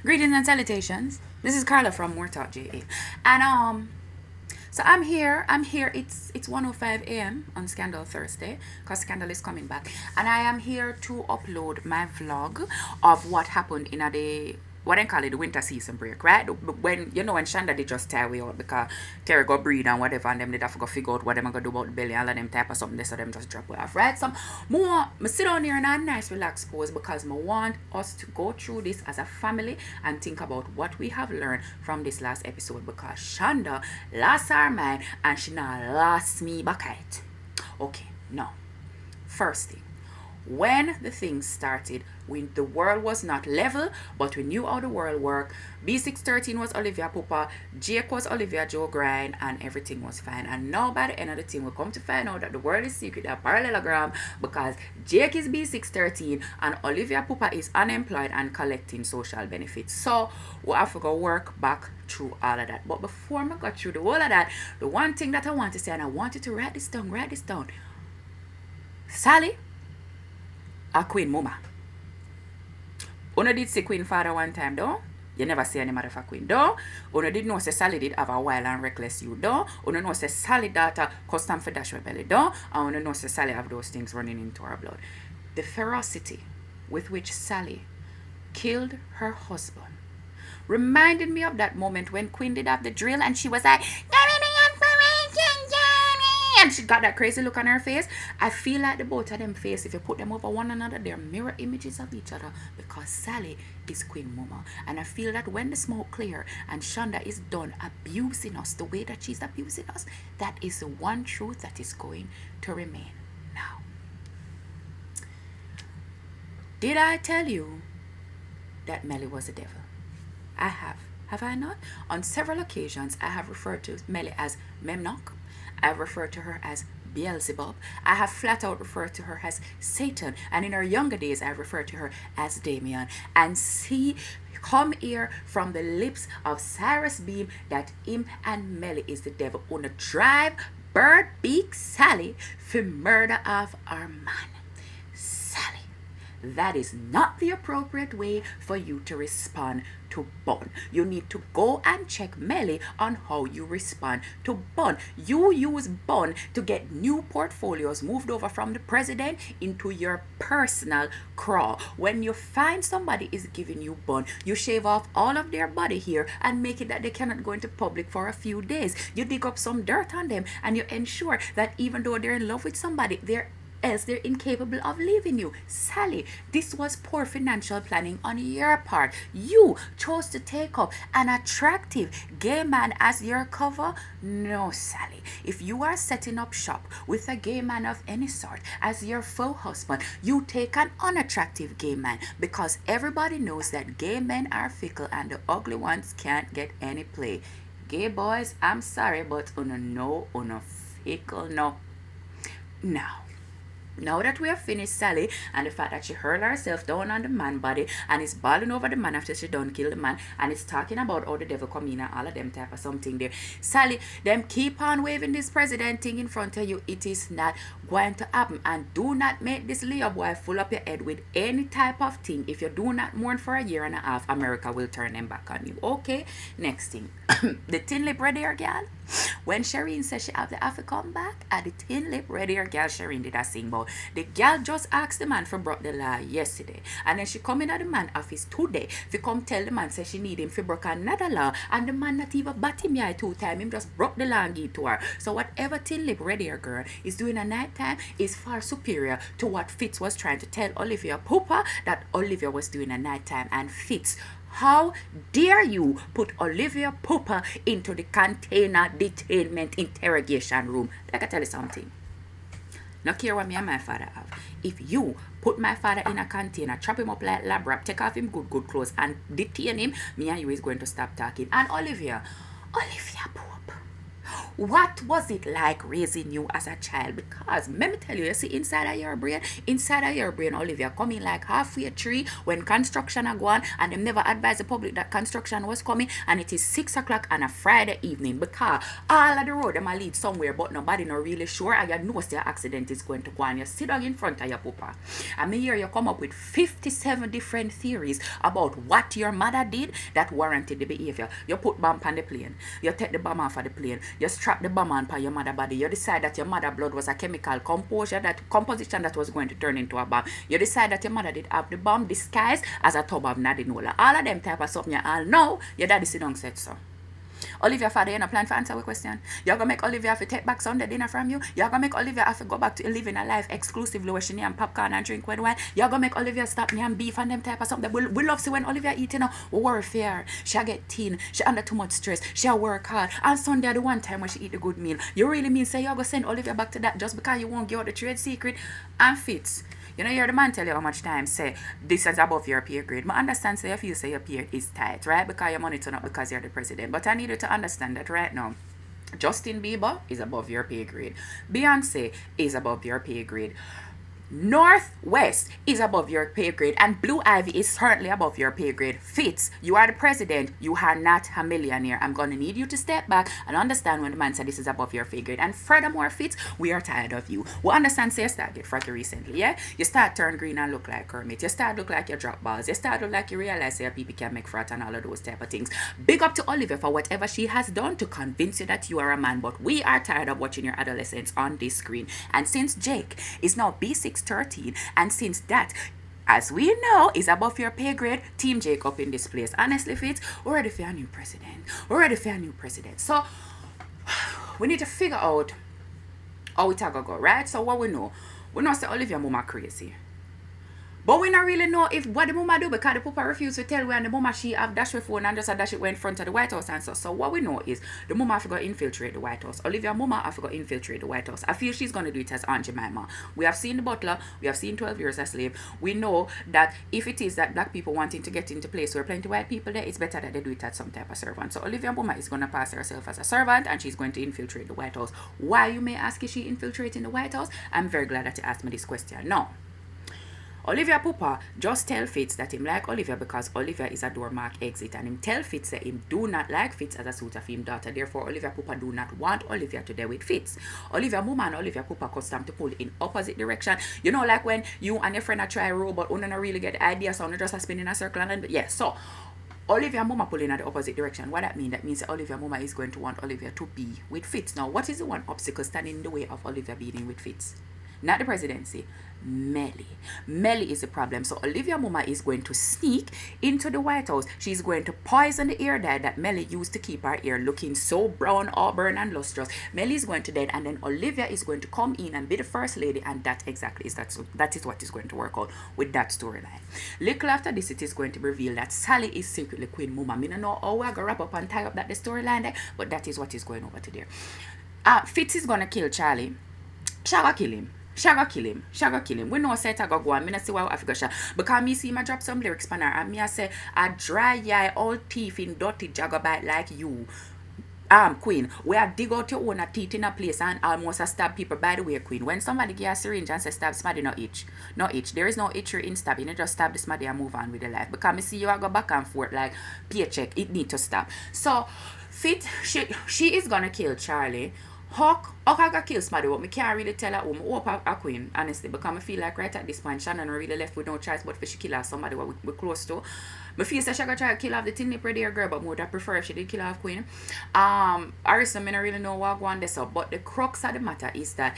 Greetings and salutations. This is Carla from MooreTalkJa. And so I'm here. It's 1:05 a.m. on Scandal Thursday because Scandal is coming back. And I am here to upload my vlog of what happened in a day, what I call it, the winter season break, right? When when Shonda did just tie away out because Terry go breed and whatever, and them did have to go figure out what them gonna do about the belly and all of them type of something, they so them just drop way off, right? So me sit down here in a nice relaxed pose because I want us to go through this as a family and think about what we have learned from this last episode, because Shonda lost her mind and she now lost me back at it. Okay, now, first thing, when the things started, the world was not level, but we knew how the world worked. B613 was Olivia Pupa, Jake was Olivia Joe Grind, and everything was fine. And now by the end of the thing, we come to find out that the world is secret, a parallelogram, because Jake is B613 and Olivia Pupa is unemployed and collecting social benefits. So we have to go work back through all of that. But before I got through the whole of that, the one thing that I want to say, and I want you to write this down. Sally, a Quinn mumma. Una did see Quinn father one time though. You never see any mother for Quinn though. Una did know say Sally did have a wild and reckless you though. Una know say Sally daughter custom for dash my belly though. And una know say Sally have those things running into her blood. The ferocity with which Sally killed her husband reminded me of that moment when Quinn did have the drill and she was like, and she got that crazy look on her face. I feel like the both of them face, if you put them over one another, they're mirror images of each other, because Sally is Quinn mumma. And I feel that when the smoke clear and Shonda is done abusing us the way that she's abusing us, that is the one truth that is going to remain. Now, did I tell you that Mellie was a devil? I have. Have I not? On several occasions, I have referred to Mellie as Memnoch. I've referred to her as Beelzebub. I have flat out referred to her as Satan. And in her younger days, I referred to her as Damien. And see, come here from the lips of Cyrus Beam that him and Mellie is the devil. On a drive, bird beak Sally for murder of our man. Sally, that is not the appropriate way for you to respond to Bun. You need to go and check Mellie on how you respond to Bun. You use Bun to get new portfolios moved over from the president into your personal craw. When you find somebody is giving you Bun, you shave off all of their body hair and make it that they cannot go into public for a few days. You dig up some dirt on them and you ensure that even though they're in love with somebody, they're incapable of leaving you. Sally, this was poor financial planning on your part. You chose to take up an attractive gay man as your cover. No, Sally. If you are setting up shop with a gay man of any sort as your faux husband, you take an unattractive gay man, because everybody knows that gay men are fickle and the ugly ones can't get any play. Gay boys, I'm sorry, but una fickle no. Now that we have finished Sally and the fact that she hurled herself down on the man body and is bawling over the man after she done kill the man and is talking about how the devil come in and all of them type of something there. Sally, them keep on waving this president thing in front of you. It is not going to happen. And do not make this Leo boy full up your head with any type of thing. If you do not mourn for a year and a half, America will turn them back on you. Okay? Next thing. The thin lip red hair girl. When Shireen said she have to come back, at the thin lip red hair girl Shireen did a sing about. The girl just asked the man for brought the law yesterday. And then she come in at the man office today. If you come tell the man say she need him for broke another law. And the man not even bat him eye 2 times. Him just broke the law and give to her. So whatever thin lip red hair girl is doing at night time is far superior to what Fitz was trying to tell Olivia Pupa that Olivia was doing at night time. And Fitz, how dare you put Olivia Pupa into the container detainment interrogation room? Like I tell you something. Not care what me and my father have. If you put my father in a container, trap him up like lab wrap, take off him good clothes and detain him, me and you is going to stop talking. And Olivia Pupa, What was it like raising you as a child? Because let me tell you, you see inside of your brain, Olivia, coming like halfway tree when construction are going, and them never advise the public that construction was coming, and it is 6 o'clock on a Friday evening, because all of the road them a lead somewhere, but nobody not really sure, and you know your accident is going to go on. You sit down in front of your papa, and me hear you come up with 57 different theories about what your mother did that warranted the behavior. You put bomb on the plane, you take the bomb off of the plane, you strap the bomb on your mother body, you decide that your mother blood was a chemical composition that was going to turn into a bomb. You decide that your mother did have the bomb disguised as a tub of nadinola. All of them type of something you all know your daddy sit down said so. Olivia father, you no plan for answer a question. You're gonna make Olivia have to take back Sunday dinner from you. You're gonna make Olivia have to go back to living a life exclusively where she name popcorn and drink red wine. You're gonna make Olivia stop name beef and them type of something. We love see when Olivia eating warfare. She get thin, she under too much stress, she work hard. And Sunday the one time when she eat a good meal. You really mean say you're gonna send Olivia back to that just because you won't give out the trade secret and fits? You know, you're the man tell you how much time say this is above your pay grade. I understand say if you say your pay is tight, right? Because your money turn up because you're the president. But I need you to understand that right now. Justin Bieber is above your pay grade. Beyonce is above your pay grade. Northwest is above your pay grade, and Blue Ivy is certainly above your pay grade. Fitz, you are the president, you are not a millionaire. I'm gonna need you to step back and understand when the man said this is above your pay grade. And furthermore, Fitz, we are tired of you. We understand say you start get fratty recently, yeah? You start turn green and look like Kermit. You start look like you drop balls. You start look like you realize say people can make frat and all of those type of things. Big up to Olivia for whatever she has done to convince you that you are a man, but we are tired of watching your adolescence on this screen. And since Jake is now B613, and since that, as we know, is above your pay grade, Team Jake up in this place. Honestly, Fitz, we're ready for a new president. We're ready for a new president. So, we need to figure out how it's going to go, right? So, what we know say Olivia mama crazy. But we don't really know if what the mama do, because the papa refused to tell when the mama she have dash with phone and just a dash it went in front of the White House and so. So what we know is the mama have to go infiltrate the White House. Olivia mama have to go infiltrate the White House. I feel she's going to do it as Aunt Jemima. We have seen the butler. We have seen 12 years a slave. We know that if it is that black people wanting to get into place where plenty white people there, it's better that they do it as some type of servant. So Olivia mama is going to pass herself as a servant and she's going to infiltrate the White House. Why, you may ask, is she infiltrating the White House? I'm very glad that you asked me this question. No. Olivia Pupa just tell Fitz that him like Olivia because Olivia is a doormark exit, and him tell Fitz that him do not like Fitz as a suitor for him daughter. Therefore, Olivia Pupa do not want Olivia to deal with Fitz. Olivia mama and Olivia Pupa custom to pull in opposite direction. You know, like when you and your friend are try a row, but you don't really get the idea, so you just spin in a circle and then, yeah. So Olivia mama pulling in the opposite direction. What that mean? That means that Olivia mama is going to want Olivia to be with Fitz. Now, what is the one obstacle standing in the way of Olivia being with Fitz? Not the presidency. Mellie. Mellie is the problem. So Olivia mama is going to sneak into the White House. She's going to poison the ear dye that Mellie used to keep her ear looking so brown, auburn, and lustrous. Mellie is going to dead, and then Olivia is going to come in and be the first lady, and that exactly is that is what is going to work out with that storyline. Little after this, it is going to reveal that Sally is secretly Quinn mama. I don't know how we're gonna wrap up and tie up that the storyline there, but that is what is going over to there. Fitz is gonna kill Charlie. Shagga kill him. Shagga kill him. We know say Taga go on. Me not see why I figure shag. Because me see my drop some lyrics pan her, and me I say a dry eye old thief in dirty jagabite like you. Queen, we are dig out your own teeth in a place and almost a stab people. By the way, Queen, when somebody give a syringe and say stab somebody, no itch. No itch. There is no itch in stabbing. You just stab this somebody and move on with your life. Because me see you go back and forth like paycheck. It need to stop. So Fit, she is gonna kill Charlie. Hawk got kill somebody, but me can't really tell her who. I hope a Queen, honestly, because I feel like right at this point, Shannon really left with no choice but for she kill her somebody what we're close to. I feel like she gonna try to kill off the thin nipper there girl, but more would prefer if she did kill off Queen. Arisa, I don't really know what going this up, but the crux of the matter is that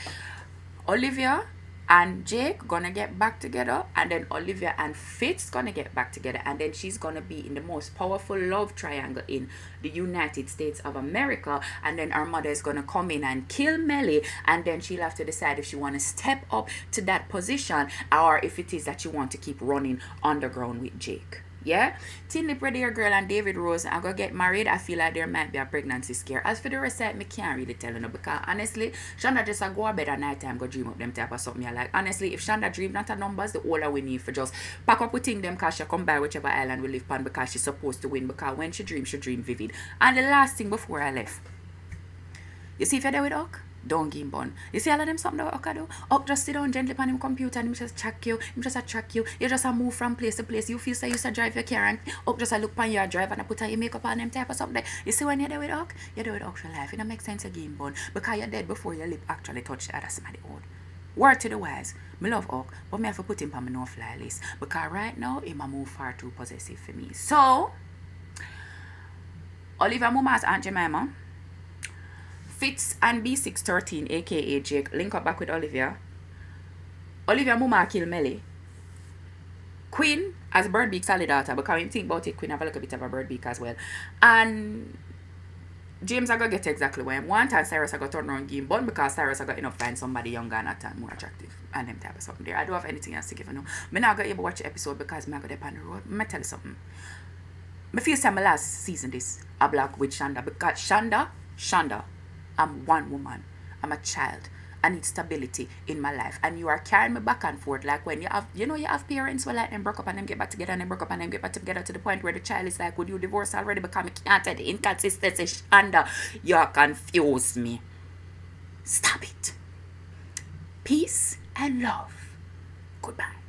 Olivia and Jake gonna get back together, and then Olivia and Fitz gonna get back together, and then she's gonna be in the most powerful love triangle in the United States of America, and then our mother is gonna come in and kill Mellie, and then she'll have to decide if she wanna step up to that position or if it is that she want to keep running underground with Jake. Yeah, Tinley Pretty Girl and David Rose are gonna get married. I feel like there might be a pregnancy scare. As for the rest of it, me can't really tell you because honestly, Shonda just go to bed at night time, go dream up them type of something. Like honestly, if Shonda dream not a numbers, the older we need for just pack up with them because she come by whichever island we live on because she's supposed to win. Because when she dream vivid. And the last thing before I left, You see if you're there with Huck, don't give him bun. You see all of them something that Huck do? Huck just sit down gently on him computer and him just track you, him just track you. You just a move from place to place. You feel say you used to drive your car and Huck just a look on your drive and I put on your makeup on them type of something. You see when you're there with Huck, you're there with Huck for life. It don't make sense to give him bun because you're dead before your lip actually touch the other somebody own. Word to the wise, me love Huck, but me have to put him on my no-fly list because right now he a move far too possessive for me. So, Olivia Mumma's Aunt Jemima, Fitz and B613 aka Jake link up back with Olivia. Olivia Mumma kill Mellie. Quinn as Birdbeak solid daughter because when you think about it, Quinn have a little bit of a Birdbeak as well. And James are going to get exactly what him want and Cyrus are going to turn around game bun because Cyrus are going to find somebody younger and at more attractive and them type of something there. I don't have anything else to give you now. I'm not going to able watch the episode because I'm going to on the road. I'm tell you something. I feel like my last season this a black with Shonda because Shonda, I'm one woman. I'm a child. I need stability in my life. And you are carrying me back and forth. Like when you have parents who like them broke up and them get back together and them broke up and them get back together to the point where the child is like, would you divorce already? Because I can't tell the inconsistency. Shonda, you confuse me. Stop it. Peace and love. Goodbye.